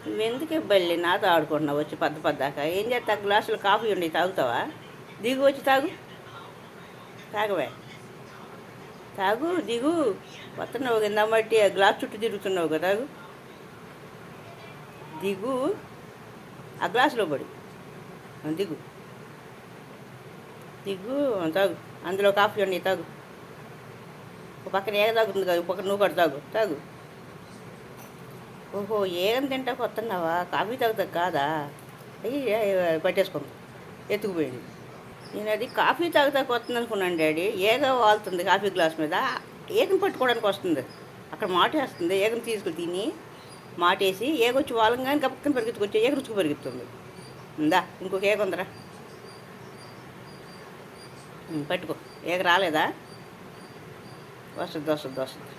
నువ్వెందుకే బల్లి నాతో ఆడుకుంటున్నావు వచ్చి పద్దాక ఏం చేస్తా గ్లాసులు కాఫీ ఉండి తాగుతావా? దిగు వచ్చి తాగు, తాగవే, తాగు, దిగు. వస్తున్నావు కింద బట్టి ఆ గ్లాస్ చుట్టూ తిరుగుతున్నావు కదా, తాగు, దిగు, ఆ గ్లాసులో పడి దిగు, దిగు, తాగు. అందులో కాఫీ ఉండి తాగు. ఒక పక్కన ఏగ తాగుతుంది కదా, ఒక పక్కన నువ్వు కూడా తాగు, తాగు. ఓహో, ఏం తింటాకు వస్తున్నావా? కాఫీ తాగుతా కాదా? అయ్యి పట్టేసుకుంది, ఎత్తుకుపోయింది. నేను అది కాఫీ తాగుతాకు వస్తుంది అనుకున్నాను డాడీ. ఏగ వాళ్తుంది కాఫీ గ్లాస్ మీద, ఏగను పట్టుకోవడానికి వస్తుంది. అక్కడ మాటేస్తుంది, ఏగను తీసుకుని తిని మాటేసి ఏగొచ్చి వాళ్ళంగానే గప్పని పరిగెత్తుకొచ్చి ఏగ రుచుకు పరిగెత్తుంది. ఇందా ఇంకొక ఏగ ఉందరా, పట్టుకో. ఏగ రాలేదా? వస్తుంది.